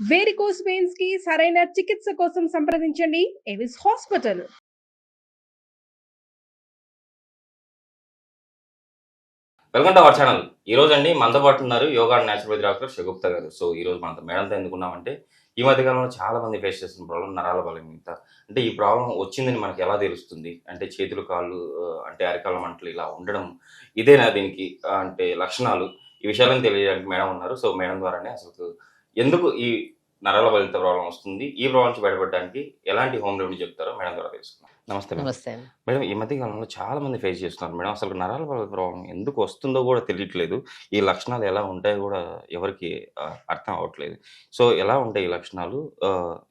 Varicose veins కి సరైన చికిత్స కోసం సంప్రదించండి Avis hospital. Welcome to our channel. ఈ రోజు అండి మనతో పాటు ఉన్నారు yoga and naturopathy doctor Shagufta గారు. సో ఈ రోజు మనతో మేడంతో ఎందుకున్నామంటే ఈ మధ్య కాలంలో చాలా మంది ఫేస్ చేస్తున్న ప్రాబ్లం నరాల బలహీనత. అంటే ఈ ప్రాబ్లం వచ్చిందని మనకి ఎలా తెలుస్తుంది? అంటే చేతులు కాళ్ళు అంటే అరికాళ్ళ మంటలు ఇలా ఉండడం ఇదేనా దీనికి అంటే లక్షణాలు? ఈ విషయాలను తెలియజేయడానికి మేడం ఉన్నారు. సో మేడం ద్వారానే అసలు ఎందుకు ఈ నరాల బలహీనత ప్రాబ్లం వస్తుంది, ఈ ప్రాబ్లం నుంచి బయటపడడానికి ఎలాంటి హోమ్ రెమెడీ చెప్తారో మేడం ద్వారా తెలుసుకుందాం. నమస్తే మేడం. నమస్తే అండి. మేడం ఈ మధ్య కాలంలో చాలా మంది ఫేస్ చేస్తున్నారు మేడం. అసలు నరాల ప్రాబ్లం ఎందుకు వస్తుందో కూడా తెలియట్లేదు. ఈ లక్షణాలు ఎలా ఉంటాయో కూడా ఎవరికీ అర్థం అవ్వట్లేదు. సో ఎలా ఉంటాయి ఈ లక్షణాలు?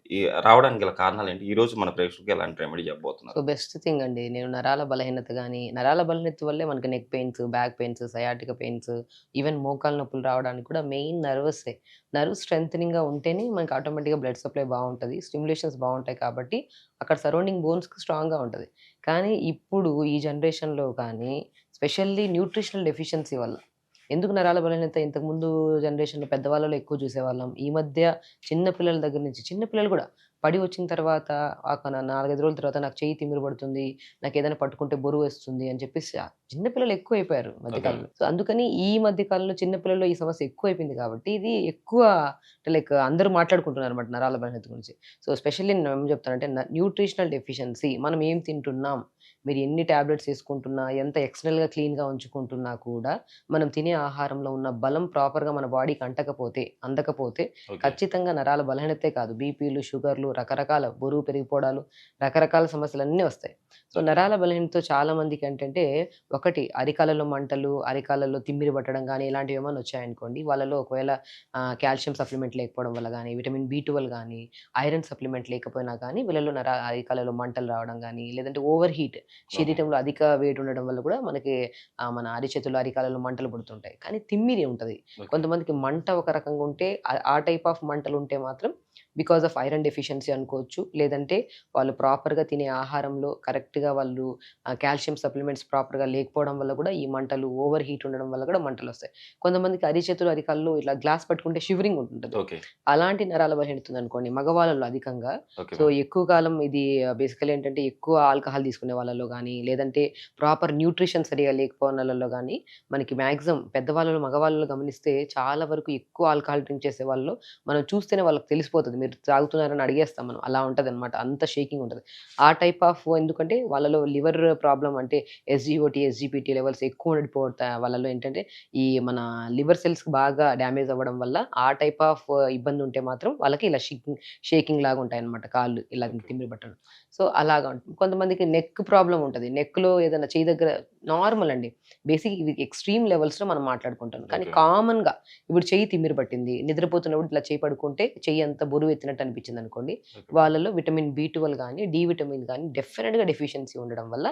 ఈ రావడానికి గల కారణాలు ఏంటి? ఈరోజు మన ప్రేక్షకులకి ఎలాంటి రెమెడీ చెప్పబోతున్నారు? సో బెస్ట్ థింగ్ అండి. నేను నరాల బలహీనత గాని, నరాల బలహీనత వల్లే మనకి neck pains, back pains, sciatica pains, even మోకాళ్ళ నొప్పులు రావడానికి కూడా మెయిన్ నర్వసే. నర్వ్ స్ట్రెంథెనింగ్‌గా ఉంటేనే మనకి ఆటోమేటిక్‌గా బ్లడ్ సప్లై బావుంటది. స్టిమ్యులేషన్స్ బావుంటాయి కాబట్టి అక్కడ సరౌండింగ్ బోన్స్‌కి స్ట్రాంగ్‌గా ఉంటది. కానీ ఇప్పుడు ఈ జనరేషన్‌లో కానీ స్పెషల్లీ న్యూట్రిషనల్ డెఫిషియన్సీ వల్ల ఎందుకు నరాల బలహీనత ఇంతకుముందు జనరేషన్‌లో పెద్దవాళ్ళలో ఎక్కువ చూసేవాళ్ళం. ఈ మధ్య చిన్న పిల్లల దగ్గర నుంచి చిన్న పిల్లలు కూడా పడి వచ్చిన తర్వాత 4, 5 రోజుల తర్వాత నాకు చెయ్యి తిమ్మిరి పడుతుంది, నాకేదైనా పట్టుకుంటే బరువేస్తుంది అని చెప్పేసి చిన్న పిల్లలు ఎక్కువైపోయారు మధ్య ఓకే. కాలంలో. సో, అందుకని ఈ మధ్య కాలంలో చిన్న పిల్లల్లో ఈ సమస్య ఎక్కువైపోయింది కాబట్టి ఇది ఎక్కువ లైక్ అందరూ మాట్లాడుకుంటున్నారన్నమాట నరాల బలహీనత గురించి. సో, స్పెషల్లీ నేనేం చెప్తానంటే న్యూట్రిషనల్ డెఫిషియన్సీ మనం ఏం తింటున్నాం, మీరు ఎన్ని టాబ్లెట్స్ ఏసుకుంటున్నా, ఎంత ఎక్స్‌టర్నల్‌గా క్లీన్‌గా ఉంచుకుంటున్నా కూడా మనం తినే ఆహారంలో ఉన్న బలం ప్రాపర్‌గా మన బాడీకి అందకపోతే ఓకే. ఖచ్చితంగా నరాల బలహీనతే కాదు బీపీలు, షుగర్‌లు, రకరకాల బరువు పెరిగిపోవడాలు, రకరకాల సమస్యలన్నీ వస్తాయి. So, okay. నరాల బలహీనతతో చాలా మందికేంటంటే ఒకటి అరికాళ్ళలో మంటలు, అరికాళ్ళలో తిమ్మిరి పట్టడం గానీ, ఇలాంటివి ఏమన్నా వచ్చాయనుకోండి, వాళ్ళలో ఒకవేళ కాల్షియం సప్లిమెంట్ లేకపోవడం వల్ల గానీ, విటమిన్ బి12 గానీ, ఐరన్ సప్లిమెంట్ లేకపోయినా కానీ వీళ్ళలో అరికాళ్ళలో మంటలు రావడం గానీ, లేదంటే ఓవర్ హీట్ ఓకే. శరీరంలో అధిక వేడి ఉండడం వల్ల కూడా మనకి మన అరిచేతులు, అరికాళ్ళలో మంటలు పుడుతుంటాయి. కానీ తిమ్మిరి ఉంటది. ఓకే. కొంతమందికి మంట ఒక రకంగా ఉంటే ఆ టైప్ ఆఫ్ మంటలుంటే మాత్రం బికాజ్ ఆఫ్ ఐరన్ డెఫిషియన్సీ అనుకోవచ్చు. లేదంటే వాళ్ళు ప్రాపర్‌గా తినే ఆహారంలో కరెక్ట్‌గా వాళ్ళు కాల్షియం సప్లిమెంట్స్ ప్రాపర్‌గా లేకపోవడం వల్ల కూడా ఈ మంటలు, ఓవర్ హీట్ ఉండడం వల్ల కూడా మంటలొస్తాయి. కొంతమందికి అరిచేతులు, అరికాళ్ళు ఇట్లా గ్లాస్ పట్టుకుంటే షివరింగ్ ఉంటుంటది. ఓకే. అలాంటి నరాల బలహీనత ఉందనుకోండి మగవాళ్ళలో అధికంగా. Okay so, madam. ఎక్కువ కాలం ఇది బేసికల్లీ ఏంటంటే ఎక్కువ ఆల్కహాల్ తీసుకునే వాళ్ళలో గానీ, లేదంటే ప్రాపర్ న్యూట్రిషన్ సరిగ్గా లేకపోయినోళ్ళలో గానీ, మనకి మాక్సిమం పెద్దవాళ్ళలో, మగవాళ్ళలో గమనిస్తే చాలా వరకు ఎక్కువ ఆల్కహాల్ డ్రింక్ చేసే వాళ్ళలో మనం చూస్తేనే వాళ్ళకి తెలిసిపోతది. మీరు తాగుతున్నారని అడిగేస్తాం మనం. అలా ఉంటదనమాట. అంత షేకింగ్ ఉంటది. ఆ టైప్ ఆఫ్ ఎందుకంటే వాళ్ళలో లివర్ ప్రాబ్లమ్ అంటే ఎస్‌జిఓటీ, ఎస్‌జిపిటీ లెవెల్స్ ఎక్కువ ఉండిపోతా వాళ్ళలో ఏంటంటే ఈ మన లివర్ సెల్స్‌కి బాగా డ్యామేజ్ అవ్వడం వల్ల ఆ టైప్ ఆఫ్ ఇబ్బంది ఉంటే మాత్రం వాళ్ళకి ఇలా షేకింగ్ లాగా ఉంటాయన్నమాట. కాళ్ళు ఇలా ఓకే. తిమ్మిరి పట్టడం. సో, అలాగా ఉంటుంది. కొంతమందికి నెక్ ప్రాబ్లమ్ ఉంటది. నెక్‌లో ఏదైనా చెయ్యి దగ్గర నార్మల్ అండి. బేసిక్ ఇవి ఎక్స్‌ట్రీమ్ లెవెల్స్‌లో మనం మాట్లాడుకుంటాం. కానీ ఓకే. కామన్‌గా ఇప్పుడు చెయ్యి తిమ్మిరి పట్టింది. నిద్రపోతున్నప్పుడు ఇట్లా చెయ్యి పడుకుంటే చెయ్యి అంతా బరువెత్తినట్టు అనిపించిందనుకోండి. ఓకే. వాళ్ళలో విటమిన్ బి12 గానీ, డి విటమిన్ గానీ డెఫినిట్‌గా డెఫిషియన్సీ ఉండడం వల్ల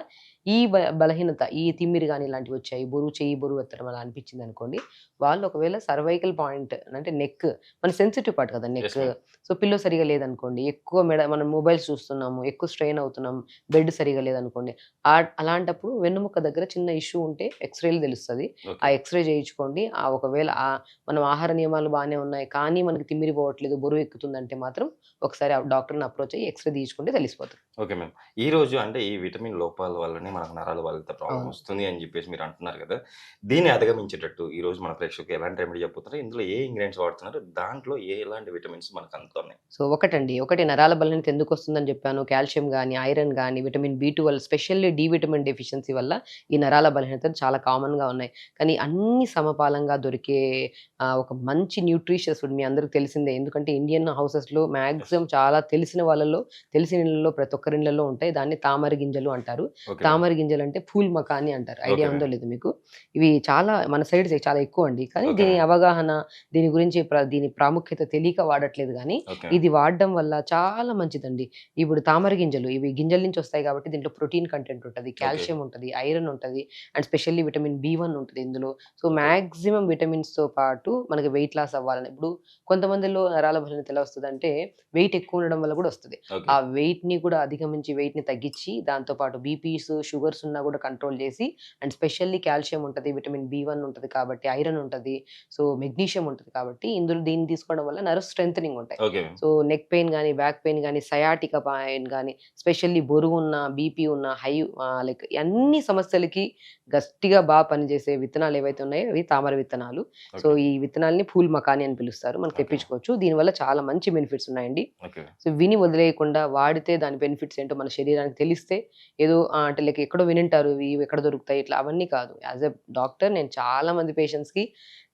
ఈ బలహీనత ఈ తిమ్మిరి గానీ ఇలాంటివొచ్చాయి. చెయ్యి బరువెత్తడం అలా అనిపించిందనుకోండి. వాళ్ళు ఒకవేళ సర్వైకల్ పాయింట్ అంటే నెక్ మన సెన్సిటివ్ పార్ట్ కదా neck. Yes madam. So, pillow సరిగ్గా లేదనుకోండి. ఎక్కువ మనం మొబైల్స్ చూస్తున్నాము. ఎక్కువ స్ట్రెయిన్ అవుతున్నాం. బెడ్ సరిగ్గా లేదనుకోండి. అలాంటప్పుడు వెన్నెముక దగ్గర చిన్న ఇష్యూ ఉంటే ఎక్స్‌రేలో తెలుస్తది. ఆ ఓకే. ఎక్స్‌రే చేయించుకోండి. ఒకవేళ మనం ఆహార నియమాలు బానే ఉన్నాయి. కానీ మనకి తిమ్మిరి పోవట్లేదు, బరువెక్కుతుందంటే మాత్రం ఒకసారి ఆ డాక్టర్‌ని అప్రోచ్ అయ్యి ఎక్స్‌రే తీయించుకుంటే తెలిసిపోతది. Okay ma'am. ఈరోజు అంటే ఈ విటమిన్ లోపాల వల్లనే మనకు నరాల బలహీనత ప్రాబ్లమ్ అవును. వస్తుంది అని జెప్పేసి మీరు అంటున్నారు గదా! దీన్ని అధిగమించేటట్టు ఈరోజు మన ప్రేక్షకులకు ఎలాంటి రెమెడీ చెప్పబోతున్నారు? ఇందులో ఏ ఇంగ్రీడియెంట్స్ వాడుతున్నారు? దాంట్లో ఎలాంటి విటమిన్స్ మనకు అందుతున్నాయి? సో, ఒకటి నరాల బలహీనత ఎందుకొస్తుందని జెప్పాను. కాల్షియం గానీ, ఐరన్ గానీ, విటమిన్ బి12 స్పెషల్లీ డి విటమిన్ డెఫిషియన్సీ వల్ల ఈ నరాల బలహీనతలు చాలా కామన్‌గా ఉన్నాయి. కానీ అన్నీ సమపాలంగా దొరికే ఒక మంచి న్యూట్రిషియస్ ఫుడ్ మీ అందరికి తెలిసిందే. ఎందుకంటే ఇండియన్ హౌసెస్‌లో యెస్. మాక్సిమం చాలా తెలిసిన ఇళ్ళలో ప్రతి ఒక్కరి ఇళ్ళలో ఉంటాయి. దాన్ని తామర గింజలు అంటారు. Okay ma'am. తామర గింజలంటే ఫూల్ మకాని అంటారు. ఓకే ఐడియా ఉందో మ్యామ్. లేదో మీకు? ఇవి చాలా మన సైడ్ చాలా ఎక్కువండి. కానీ ఓకే దీని మ్యామ్. అవగాహన, దీని గురించి దీని ప్రాముఖ్యత తెలియక వాడట్లేదు గానీ, ఓకే మ్యామ్. ఇది వాడడం వల్ల చాలా మంచిదండి. ఇప్పుడు తామర గింజలు ఇవి గింజల నుంచి వస్తాయి కాబట్టి దీంట్లో ప్రోటీన్ కంటెంట్ ఉంటది, ఓకే. కాల్షియం ఉంటది, ఐరన్ ఉంటది అండ్ స్పెషల్లీ విటమిన్ బి1 ఉంటది ఇందులో. So, okay. మాక్సిమం విటమిన్స్‌తో పాటు మనకి వెయిట్ లాస్ అవ్వాలని ఇప్పుడు కొంతమందిలో నరాల బలహీనత ఎలా వస్తదంటే వెయిట్ ఎక్కువ ఉండడం వల్ల కూడా వస్తది. ఓకే. ఆ వెయిట్‌ని కూడా అధిగమించి వెయిట్‌ని తగ్గించి, దాంతో పాటు బీపీస్, షుగర్స్ ఉన్నా కూడా కంట్రోల్ చేసి అండ్ స్పెషల్లీ కాల్షియం ఉంటది, విటమిన్ బి1 ఉంటది కాబట్టి, ఐరన్ ఉంటది. సో, మెగ్నీషియం ఉంటది కాబట్టి దీన్ని తీసుకోవడం వల్ల నర్వ్ స్ట్రెంథెనింగ్ ఉంటాయి. ఓకే. సో, నెక్ పెయిన్ గాని, బ్యాక్ పెయిన్ గాని, సయాటికా పెయిన్ గాని, స్పెషల్లీ బరువున్న, బీపీ ఉన్న, లైక్ అన్ని సమస్యలకి గట్టిగా పనిచేసే విత్తనాలు ఏవైతే ఉన్నాయో అవి తామర విత్తనాలు. So, okay. ఈ విత్తనాల్ని ఫూల్ మకాని అని పిలుస్తారు. మనం ఓకే. తెప్పించుకోవచ్చు. దీనివల్ల చాలా మంచి బెనిఫిట్స్ ఉన్నాయండి. ఓకే. సో, విని వదిలేయకుండా వాడితే దాని బెనిఫిట్స్ ఏంటో మన శరీరానికి తెలిస్తే ఏదో అంటే లైక్ ఎక్కడో వినుంటారు. ఇవి ఎక్కడ దొరుకుతాయి ఇట్లా అవన్నీ కాదు. యాస్ ఎ డాక్టర్ నేను చాలా మంది పేషెంట్స్‌కి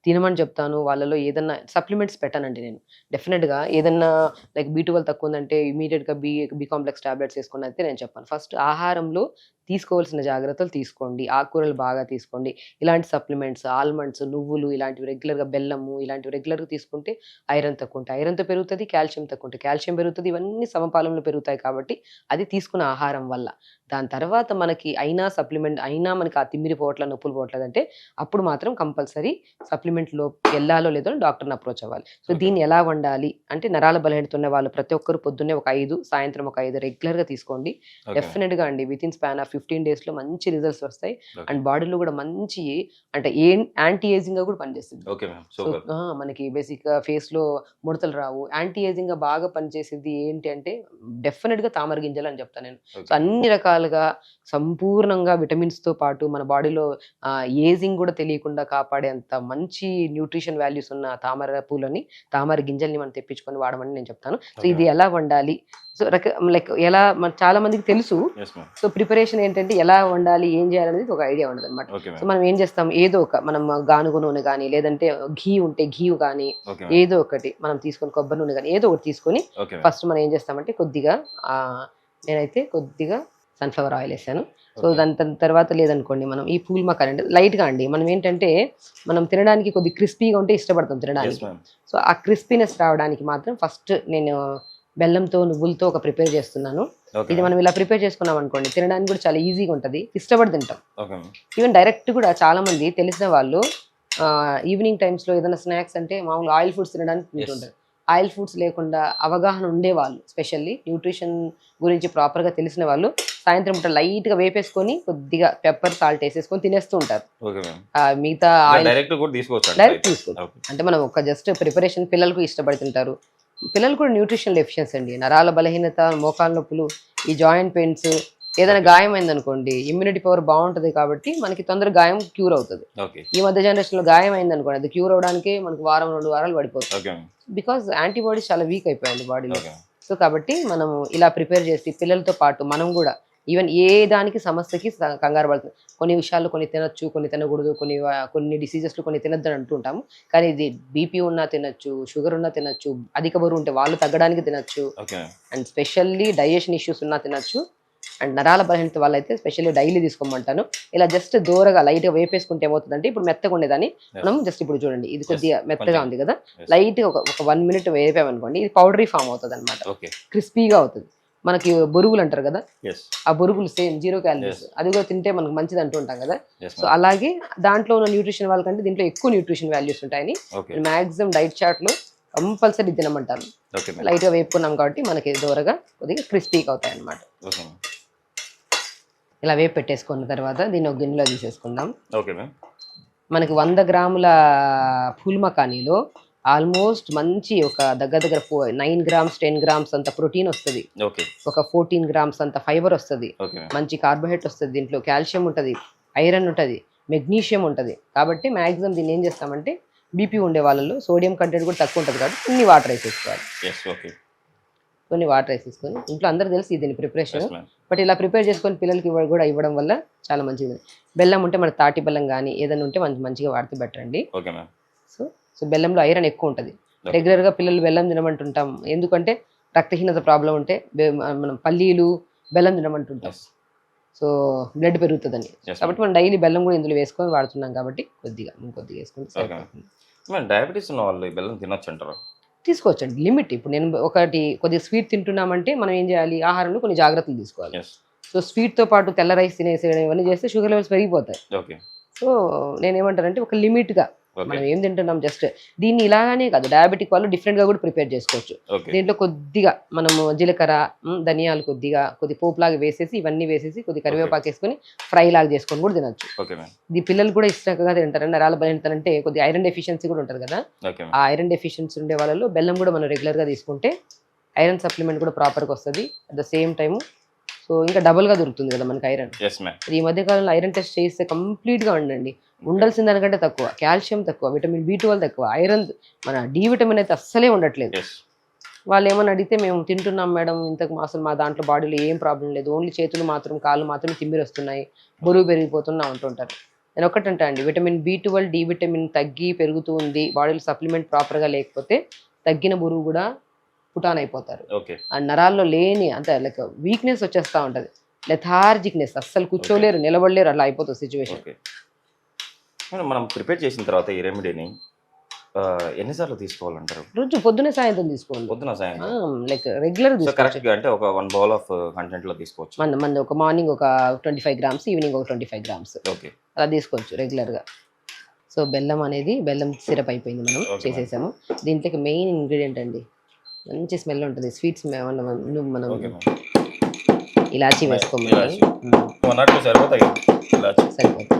తినమని చెప్తాను. వాళ్ళలో ఏదన్నా సప్లిమెంట్స్ పెట్టనండి నేను. డెఫినిట్‌గా ఏదన్నా లైక్ బి12 తక్కువ ఉందంటే ఇమ్మీడియేట్‌గా బి కాంప్లెక్స్ టాబ్లెట్స్ ఏసుకోండి అయితే నేను చెప్పను. ఫస్ట్ ఆహారంలో తీసుకోవాల్సిన జాగ్రత్తలు తీసుకోండి. ఆకుకూరలు బాగా తీసుకోండి. ఇలాంటి సప్లిమెంట్స్, ఆల్మండ్స్, నువ్వులు ఇలాంటివి రెగ్యులర్‌గా బెల్లము ఇలాంటివి రెగ్యులర్‌గా తీసుకుంటే ఐరన్ తక్కువ ఉంటే ఐరన్‌తో పెరుగుతది. కాల్షియం తక్కువ ఉంటే కాల్షియం పెరుగుతది. ఇవన్నీ సమపాలంలో పెరుగుతాయి కాబట్టి అది తీసుకున్న ఆహారం వల్ల. దాని తర్వాత మనకి సప్లిమెంట్ అయినా మనకి ఆ తిమ్మిరి పోవట్ల, నొప్పులు పోవట్లేదంటే అప్పుడు మాత్రం కంపల్సరీ సప్లిమెంట్‌లో ఎళ్ళాలో లేదో డాక్టర్‌ని అప్రోచ్ అవ్వాలి. So, okay. దీన్ని ఎలా వండాలి అంటే నరాల బలహీనత ఉన్న వాళ్ళు ప్రతి ఒక్కరు పొద్దున్నే ఒక 5, సాయంత్రం ఒక 5 రెగ్యులర్‌గా తీసుకోండి. ఓకే. డెఫినిట్‌గా అండి వితిన్ స్పాన్ ఆఫ్ 15 డేస్‌లో మంచి రిజల్ట్స్ వస్తాయి. ఓకే. అండ్ బాడీలో కూడా మంచి అంటే యాంటీ ఏజింగ్‌గా కూడా పనిచేస్తుంది. Okay ma'am. So, super. మనకి బేసిక్‌గా ఫేస్‌లో ముడతలు రావు. యాంటీ ఏజింగ్‌గా బాగా పనిచేసేది ఏంటి అంటే డెఫినిట్‌గా తామర గింజలు అని చెప్తాను నేను. So, okay. అన్ని రకాలుగా సంపూర్ణంగా విటమిన్స్‌తో పాటు మన బాడీలో ఏజింగ్ కూడా తెలియకుండా కాపాడేంత మంచి న్యూట్రిషన్ వాల్యూస్ ఉన్న తామర గింజల్ని మనం తెప్పించుకొని వాడమని నేను చెప్తాను. So, okay. ఇది ఎలా వండాలి? సో, లైక్ ఎలా చాలా మందికి తెలుసు. Yes ma'am. సో, ప్రిపరేషన్ ఏంటంటే ఎలా వండాలి, ఏం చేయాలనేది ఒక ఐడియా ఉండదన్నమాట. Okay so, ma'am. మనం ఏం చేస్తాం ఏదో మనం గానుగ నూనె గాని, లేదంటే ఘీ ఉంటే ఘీ గాని ఓకే మ్యామ్. ఏదో ఒకటి మనం తీసుకొని కొబ్బరి నూనె గాని ఏదో ఒకటి తీసుకొని ఓకే మ్యామ్. ఫస్ట్ మనం ఏం చేస్తామంటే కొద్దిగా నేనైతే కొద్దిగా సన్‌ఫ్లవర్ ఆయిల్ ఏసాను. So, okay. దాని తర్వాత లేదనుకోండి మనం ఈ పూల్ మకాని అంటే లైట్‌గా అండి. మనం ఏంటంటే మనం తినడానికి కొద్దిగా క్రిస్పీగా ఉంటే ఇష్టపడతాం యెస్ తినడానికి. మ్యామ్. సో, ఆ క్రిస్పీనెస్ రావడానికి మాత్రం ఫస్ట్ నేను బెల్లంతో, నువ్వులతో ఒక ప్రిపేర్ చేస్తున్నాను. ఓకే ఇది మ్యామ్. మనం ఇలా ప్రిపేర్ చేసుకున్నాం అనుకోండి తినడానికి కూడా చాలా ఈజీగా ఉంటది. ఇష్టపడి తింటాం. Okay ma'am. ఈవెన్ డైరెక్ట్ కూడా చాలా మంది తెలిసిన వాళ్ళు ఈవినింగ్ టైమ్స్‌లో ఏదైనా స్నాక్స్ అంటే మామూలుగా ఆయిల్ ఫుడ్స్ తినడానికి యెస్. తింటుంటారు. ఆయిల్ ఫుడ్స్ లేకుండా అవగాహన ఉండేవాళ్ళు స్పెషల్లీ న్యూట్రిషన్ గురించి ప్రాపర్‌గా తెలిసిన వాళ్ళు సాయంత్రం పూట లైట్‌గా వేపేసుకొని కొద్దిగా పెప్పర్, సాల్ట్ ఏసేసుకొని తినేస్తూ ఉంటారు. Okay ma'am. మిగతా ఇలా ఆయిల్ డైరెక్ట్ కూడా తీసుకోవచ్చు డైరెక్ట్ అయితే. తీసుకోవచ్చు. ఓకే. అంటే మనం ఒక జస్ట్ ప్రిపరేషన్ పిల్లలకు ఇష్టపడి తింటారు. పిల్లలు కూడా న్యూట్రిషన్ డెఫిషియన్సీ అండి. నరాల బలహీనత, మోకాళ్ళ నొప్పులు, ఈ జాయింట్ పెయిన్స్ ఏదైనా ఓకే. గాయం అయిందనుకోండి ఇమ్యూనిటీ పవర్ బాగుంటది కాబట్టి మనకి తొందరగా గాయం క్యూర్ అవుతది. ఓకే. ఈ మధ్య జనరేషన్‌లో గాయం అయిందనుకోండి అది క్యూర్ అవ్వడానికే మనకు వారం, 2 వారాలు పడిపోతుంది. Okay ma'am. బికాజ్ యాంటీబాడీస్ చాలా వీక్ అయిపోయాయండి బాడీలో. ఓకే. సో, కాబట్టి మనము ఇలా ప్రిపేర్ చేసి పిల్లలతో పాటు మనం కూడా ఈవెన్ ఏ దానికి సమస్యకి కంగారు పడుతుంది. కొన్ని విషయాల్లో కొన్ని తినొచ్చు, కొన్ని తినకూడదు, కొన్ని డిసీజెస్‌లో కొన్ని తినొద్దని అంటూ ఉంటాము. కానీ ఇది బీపీ ఉన్నా తినొచ్చు, షుగర్ ఉన్నా తినొచ్చు, అధిక బరువు ఉంటే వాళ్ళు తగ్గడానికి తినొచ్చు. Okay. And specially digestion issues ఉన్నా తినొచ్చు. అండ్ నరాల బలహీనత వాళ్ళైతే స్పెషల్లీ డైలీ తీసుకోమంటాను. ఇలా జస్ట్ దూరగా లైట్‌గా వేపేసుకుంటే ఏమవుతుందంటే ఇప్పుడు మెత్తగా ఉండేదాన్ని యెస్. మనం జస్ట్ ఇప్పుడు చూడండి ఇది యెస్. కొద్దిగా మెత్తగా కొంచెం. ఉంది కదా! యెస్. లైట్‌గా ఒక 1 మినిట్ వేపామనుకోండి ఇది పౌడరీ ఫామ్ అవుతదన్నమాట. ఓకే. క్రిస్పీగా అవుతది. మనకి బొరుగులు అంటారు కదా! యెస్. ఆ బొరుగులు సేమ్ 0 క్యాలరీస్. యెస్. అది కూడా తింటే మనకు మంచిది అంటూ ఉంటాం కదా! Yes so, ma'am. అలాగే దాంట్లో ఉన్న న్యూట్రిషన్ వాళ్ళకంటే దీంట్లో ఎక్కువ న్యూట్రిషన్ వాల్యూస్ ఉంటాయని ఓకే. మాక్సిమం డైట్ చార్ట్‌లో కంపల్సరీ తినమంటాను. Okay ma'am. లైట్‌గా వేపుకున్నాం కాబట్టి మనకి దూరగా కొద్దిగా క్రిస్పీగా అవుతాయన్నమాట. Okay ma'am. ఇలా వేపు పెట్టేసుకున్న తర్వాత దీన్ని ఒక గిన్నెలో తీసేసుకుందాం. Okay ma'am. మనకి 100 గ్రాముల ఫుల్ మకానీలో ఆల్మోస్ట్ మంచి ఒక దగ్గర 9 గ్రామ్స్, 10 గ్రామ్స్ అంత ప్రోటీన్ వస్తది. ఓకే. ఒక 14 గ్రామ్స్ అంత ఫైబర్ వస్తది. Okay ma'am. మంచి కార్బోహైడ్రేట్ వస్తది. దీంట్లో కాల్షియం ఉంటది, ఐరన్ ఉంటది, మెగ్నీషియం ఉంటది. కాబట్టి మాక్సిమం దీన్ని ఏం చేస్తామంటే బీపీ ఉండే వాళ్ళలో సోడియం కంటెంట్ కూడా తక్కువ ఉంటది కాబట్టి కొన్ని వాటర్ వేసేసుకోవాలి. యెస్. ఓకే. కొన్ని వాటర్ వేసేసుకొని ఇంట్లో అందరూ తెలిసి దీని ప్రిపరేషన్. Yes ma'am. బట్ ఇలా ప్రిపేర్ చేసుకొని పిల్లలకి ఇవ్వడం వల్ల చాలా మంచిది. బెల్లం ఉంటే మన తాటి బెల్లం కానీ ఏదైనా ఉంటే మంచిగా వాడితే బెటర్ అండి. Okay ma'am. సో బెల్లంలో ఐరన్ ఎక్కువ ఉంటుంది. ఓకే. రెగ్యులర్గా పిల్లలు బెల్లం తినమంటుంటాం. ఎందుకంటే రక్తహీనత ప్రాబ్లం ఉంటే మనం పల్లీలు బెల్లం తినమంటుంటాం. యెస్. సో బ్లడ్ పెరుగుతుందని. యెస్ కాబట్టి మ్యామ్. మనం డైలీ బెల్లం కూడా ఇందులో వేసుకొని వాడుతున్నాం కాబట్టి కొద్దిగా వేసుకుంటే ఓకే. సరిపోతుంది. మ్యామ్ డయాబెటీస్ ఉన్న వాళ్ళు ఈ బెల్లం తినొచ్చు అంటారా? తీసుకోవచ్చండి లిమిట్. ఇప్పుడు నేను కొద్దిగా స్వీట్ తింటున్నామంటే మనం ఏం చేయాలి ఆహారంలో కొన్ని జాగ్రత్తలు తీసుకోవాలి. యెస్. సో స్వీట్తో పాటు తెల్ల రైస్ తినేసేయడం ఇవన్నీ చేస్తే షుగర్ లెవెల్స్ పెరిగిపోతాయి. ఓకే. సో నేనేమంటానంటే ఒక లిమిట్గా మనం ఏం తింటున్నాం జస్ట్ దీన్ని ఇలాగానే కాదు, డయాబెటిక్ వాళ్ళు డిఫరెంట్ గా కూడా ప్రిపేర్ చేసుకోవచ్చు. ఓకే దీంట్లో కొద్దిగా మనము జీలకర్ర, ధనియాలు కొద్దిగా పోపులాగా వేసేసి ఇవన్నీ వేసేసి కొద్ది కరివేపాకు వేసుకొని ఫ్రై లాగా చేసుకొని కూడా తినొచ్చు. ఓకే మ్యామ్ ఇది పిల్లలు కూడా ఇష్టంగా తింటారు. నరాల బలహీనత అంటే కొద్దిగా ఐరన్ డెఫిషియన్సీ కూడా ఉంటుంది కదా, ఓకే ఆ ఐరన్ డెఫిషియన్సీ ఉండే వాళ్ళలో బెల్లం కూడా మనం రెగ్యులర్ గా తీసుకుంటే ఐరన్ సప్లిమెంట్ కూడా ప్రాపర్గా వస్తుంది. At the same time so ఇంకా డబుల్గా దొరుకుతుంది కదా మనకి ఐరన్. ఎస్ మ్యామ్ ఈ మధ్య కాలంలో ఐరన్ టెస్ట్ చేస్తే కంప్లీట్గా ఉండండి, ఉండాల్సిన దానికంటే తక్కువ, కాల్షియం తక్కువ, విటమిన్ B12 తక్కువ, ఐరన్ మన డి విటమిన్ అయితే అస్సలే ఉండట్లేదు. ఎస్ వాళ్ళు ఏమని అడిగితే మేము తింటున్నాం మేడం, ఇంతకు అసలు మా దాంట్లో బాడీలో ఏం ప్రాబ్లం లేదు, ఓన్లీ చేతులు మాత్రం కాళ్ళు మాత్రం తిమ్మిరి వస్తున్నాయి, బరువు పెరిగిపోతున్నా అంటుంటారు. నేను ఒకటంటా అండి, విటమిన్ B12 డి విటమిన్ తగ్గి పెరుగుతూ ఉంది, బాడీలో సప్లిమెంట్ ప్రాపర్గా లేకపోతే తగ్గిన బరువు కూడా పుటాన్ అయిపోతారు. ఓకే ఆ నరాల్లో లేని అంత లైక్ వీక్నెస్ వచ్చేస్తూ ఉంటుంది, లెథార్జిక్నెస్, అస్సలు కూర్చోలేరు, నిలబడలేరు, అలా అయిపోతుంది సిచ్యువేషన్. ఓకే మనం ప్రిపేర్ చేసిన తర్వాత ఈ రెమెడీని ఎన్నిసార్లు తీసుకోవాలంటారు? రోజు పొద్దునే సాయంత్రం తీసుకోండి, పొద్దున సాయంత్రం లైక్ రెగ్యులర్ సో కరెక్ట్ గా అంటే ఒక 1 బౌల్ ఆఫ్ కంటెంట్ లో తీసుకోవచ్చు. మన ఒక మార్నింగ్ ఒక 25 గ్రామ్స్, ఈవినింగ్ ఒక 25 గ్రామ్స్ ఓకే అలా తీసుకోవచ్చు రెగ్యులర్గా. సో బెల్లం అనేది బెల్లం సిరప్ అయిపోయింది, మనం Okay, చేసేసాము. దీంట్లోకి మెయిన్ ఇంగ్రీడియంట్ అండి, మంచి స్మెల్ ఉంటుంది, స్వీట్స్ మనం ఓకే మ్యామ్ ఇలాచీ వేసుకోమని ఇలాచీ. 1 or 2 సరిపోతాయి ఇలాచీ. సరిపోతుంది.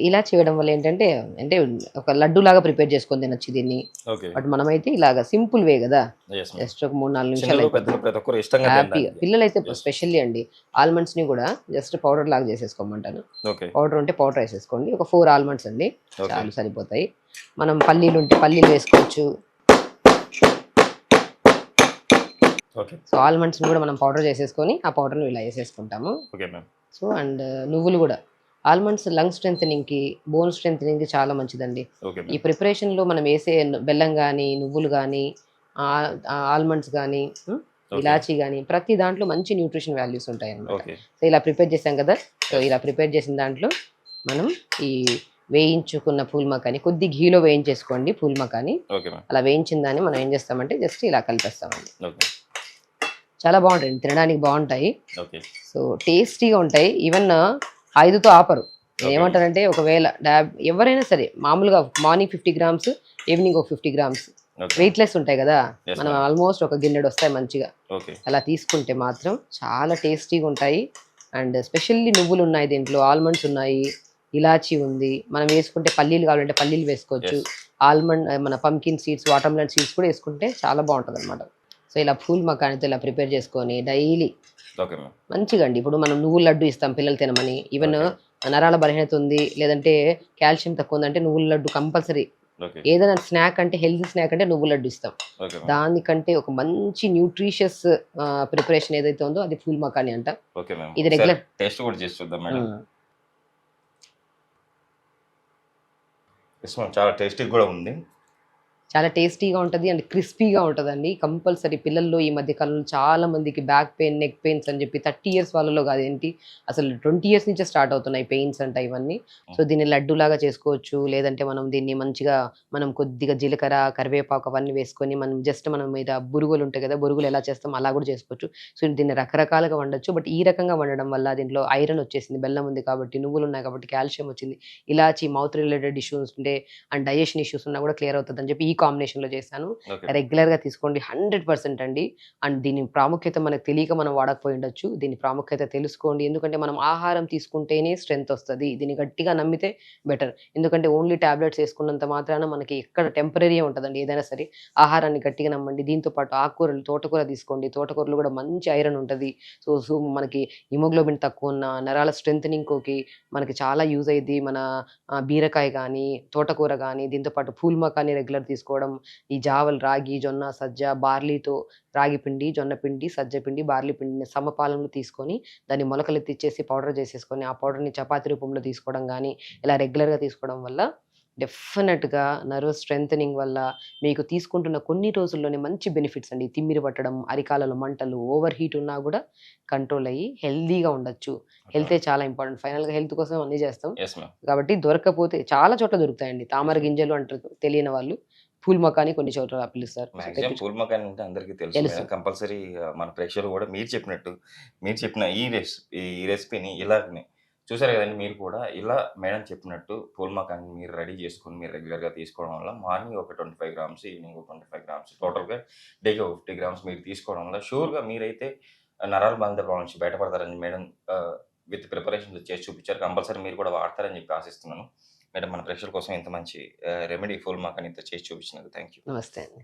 ఇలాచీ వేయడం వల్ల ఏంటంటే అంటే ఒక లడ్డు లాగా ప్రిపేర్ చేసుకొని తినొచ్చు దీన్ని. ఓకే బట్ మనమైతే ఇలాగా సింపుల్ వే కదా, yes మ్యామ్ జస్ట్ ఒక 3-4 నిమిషాలు చిన్నలు అయిపోతుంది. పెద్దలు ప్రతి ఒక్కరు ఇష్టంగా హ్యాపీగా తింటారు. పిల్లలైతే Yes. స్పెషల్లీ అండి ఆల్మండ్స్ ని కూడా జస్ట్ పౌడర్ లాగా చేసేసుకోమంటాను. ఓకే పౌడర్ ఉంటే పౌడర్ వేసేసుకోండి, ఒక 4 ఆల్మండ్స్ అండి ఓకే చాలు సరిపోతాయి. మనం పల్లీలు ఉంటే పల్లీలు వేసుకోవచ్చు. ఓకే సో ఆల్మండ్స్ కూడా మనం పౌడర్ చేసేసుకొని ఆ పౌడర్ని ఇలా వేసేసుకుంటాము. ఓకే మ్యామ్ సో అండ్ నువ్వులు కూడా, ఆల్మండ్స్ లంగ్ స్ట్రెంథనింగ్కి, బోన్ స్ట్రెంథనింగ్కి చాలా మంచిదండి. ఓకే ఈ ప్రిపరేషన్లో మనం వేసే బెల్లం కానీ, నువ్వులు కానీ, ఆల్మండ్స్ కానీ, ఇలాచీ కానీ, ప్రతి దాంట్లో మంచి న్యూట్రిషన్ వాల్యూస్ ఉంటాయి అన్నమాట. ఓకే సో ఇలా ప్రిపేర్ చేసాం కదా, సో ఇలా ప్రిపేర్ చేసిన దాంట్లో మనం ఈ వేయించుకున్న పూల్ మకాని కొద్ది ఘీలో వేయించేసుకోండి. పూల్ మకాని ఓకే మ్యామ్ అలా వేయించిన దాన్ని మనం ఏం చేస్తామంటే జస్ట్ ఇలా కలిపేస్తామండి. ఓకే చాలా బాగుంటాయి, తినడానికి బాగుంటాయి, ఓకే సో టేస్టీగా ఉంటాయి. ఈవెన్ 5తో ఆపరు. ఏమంటారంటే ఒకవేళ ఎవరైనా సరే మామూలుగా మార్నింగ్ 50 గ్రామ్స్, ఈవినింగ్ ఒక 50 గ్రామ్స్ ఓకే వెయిట్లెస్ ఉంటాయి కదా, Yes, మనం ma'am. ఆల్మోస్ట్ ఒక గిన్నెడు వస్తాయి మంచిగా. ఓకే అలా తీసుకుంటే మాత్రం చాలా టేస్టీగా ఉంటాయి. అండ్ స్పెషల్లీ నువ్వులు ఉన్నాయి దీంట్లో, ఆల్మండ్స్ ఉన్నాయి, ఇలాచీ ఉంది, మనం వేసుకుంటే పల్లీలు కావాలంటే పల్లీలు వేసుకోవచ్చు, Yes. ఆల్మండ్ మన పంకిన్ సీడ్స్, వాటర్మెలన్ సీడ్స్ కూడా వేసుకుంటే చాలా బాగుంటుంది అనమాట. సో ఇలా పూల్ మకానితో ఇలా ప్రిపేర్ చేసుకొని డైలీ ఓకే మ్యామ్ మంచిగా అండి. ఇప్పుడు మనం నువ్వుల లడ్డు ఇస్తాం పిల్లలు తినమని, ఈవెన్ నరాల బలహీనత ఉంది లేదంటే కాల్షియం తక్కువ ఉందంటే నువ్వుల లడ్డు కంపల్సరీ. ఓకే ఏదైనా స్నాక్ అంటే హెల్తీ స్నాక్ అంటే నువ్వుల లడ్డు ఇస్తాం. ఓకే మ్యామ్ దానికంటే ఒక మంచి న్యూట్రిషియస్ ప్రిపరేషన్ ఏదైతే ఉందో అది ఫూల్ మకాని అంట. ఓకే మ్యామ్ ఇది regular- టేస్ట్ కూడా చేసి చూద్దాం మేడం. ఎస్ మ్యామ్ చాలా టేస్టీ కూడా ఉంది. చాలా టేస్టీగా ఉంటుంది అండ్ క్రిస్పీగా ఉంటుందండి. కంపల్సరీ పిల్లల్లో ఈ మధ్య కాలంలో చాలా మందికి బ్యాక్ పెయిన్, నెక్ పెయిన్స్ అని చెప్పి 30 ఇయర్స్ వాళ్ళలో కాదు ఏంటి అసలు 20 ఇయర్స్ నుంచే స్టార్ట్ అవుతున్నాయి పెయిన్స్ అంట ఇవన్నీ. సో దీన్ని లడ్డూలాగా చేసుకోవచ్చు, లేదంటే మనం దీన్ని మంచిగా మనం కొద్దిగా జీలకర్ర, కరివేపాకు అవన్నీ వేసుకొని మనం జస్ట్ మనం మీద బురుగులు ఉంటాయి కదా, బురుగులు ఎలా చేస్తాం అలా కూడా చేసుకోవచ్చు. సో దీన్ని రకరకాలుగా వండొచ్చు. బట్ ఈ రకంగా వండడం వల్ల దీంట్లో ఐరన్ వచ్చేసింది, బెల్లం ఉంది కాబట్టి, నువ్వులు ఉన్నాయి కాబట్టి కాల్షియం వచ్చింది, ఇలాచి మౌత్ రిలేటెడ్ ఇష్యూస్ ఉంటే అండ్ డైజెషన్ ఇష్యూస్ ఉన్నా కూడా క్లియర్ అవుతుంది అని చెప్పి ఈ కాంబినేషన్లో చేశాను. ఓకే రెగ్యులర్గా తీసుకోండి, 100% అండి. అండ్ దీని ప్రాముఖ్యత మనకు తెలియక మనం వాడకపోయి ఉండొచ్చు, దీని ప్రాముఖ్యత తెలుసుకోండి. ఎందుకంటే మనం ఆహారం తీసుకుంటేనే స్ట్రెంత్ వస్తుంది, దీన్ని గట్టిగా నమ్మితే బెటర్. ఎందుకంటే ఓన్లీ టాబ్లెట్స్ వేసుకున్నంత మాత్రాన మనకి ఎక్కడ టెంపరీ ఉంటుందండి ఏదైనా సరే. ఆహారాన్ని గట్టిగా నమ్మండి. దీంతో పాటు ఆకుకూరలు, తోటకూర తీసుకోండి, తోటకూరలు కూడా మంచి ఐరన్ ఉంటుంది. సో మనకి హిమోగ్లోబిన్ తక్కువ ఉన్న నరాల స్ట్రెంథనింగ్కి మనకి చాలా యూజ్ అయ్యింది. మన బీరకాయ కానీ, తోటకూర కానీ, దీంతో పాటు పూల్మా కానీ రెగ్యులర్ తీసుకోవడం, ఈ జావలు, రాగి, జొన్న, సజ్జ, బార్లీతో రాగి పిండి, జొన్న పిండి, సజ్జ పిండి, బార్లీ పిండిని సమపాలంలో తీసుకొని దాన్ని మొలకలెత్తిచ్చేసి పౌడర్ చేసేసుకొని ఆ పౌడర్ని చపాతీ రూపంలో తీసుకోవడం కానీ ఇలా రెగ్యులర్గా తీసుకోవడం వల్ల డెఫినెట్గా నర్వ్ స్ట్రెంథనింగ్ వల్ల మీకు తీసుకుంటున్న కొన్ని రోజుల్లోనే మంచి బెనిఫిట్స్ అండి. తిమ్మిరి పట్టడం, అరికాలలో మంటలు, ఓవర్ హీట్ ఉన్నా కూడా కంట్రోల్ అయ్యి హెల్దీగా ఉండొచ్చు. హెల్తే చాలా ఇంపార్టెంట్. ఫైనల్గా హెల్త్ కోసం అన్నీ చేస్తాం ఎస్ మ్యామ్ కాబట్టి దొరకకపోతే చాలా చోట్ల దొరుకుతాయండి. తామర గింజలు అంటారు తెలియని వాళ్ళు, పూల్ మకాని కొన్ని చోట్ల పిలుస్తారు. మాక్సిమం పూల్ మకాన్ అంటే అందరికీ తెలుసు. తెలుసు. కంపల్సరీ మన ప్రేక్షకులు కూడా మీరు చెప్పినట్టు మీరు చెప్పిన ఈ రెసిపీని ఇలాగనే చూసారు కదండి మీరు కూడా ఇలా మేడం చెప్పినట్టు పూల్మాకాన్ని మీరు రెడీ చేసుకొని మీరు రెగ్యులర్గా తీసుకోవడం వల్ల మార్నింగ్ ఒక 25 గ్రామ్స్ ఈవినింగ్ ఒక 25 గ్రామ్స్ టోటల్గా డేకి ఒక 50 గ్రామ్స్ మీరు తీసుకోవడం వల్ల షూర్గా మీరైతే నరాల బాధిత ప్రాబ్లం నుంచి బయటపడతారని మేడం విత్ ప్రిపరేషన్ చేసి చూపించారు. కంపల్సరీ మీరు కూడా వాడతారని చెప్పి ఆశిస్తున్నాను. మేడం మన ప్రేక్షకుల కోసం ఇంత మంచి రెమెడీ పూల్మాకాన్ని ఇంత చేసి చూపించినందుకు థ్యాంక్ యూ. నమస్తే అండి.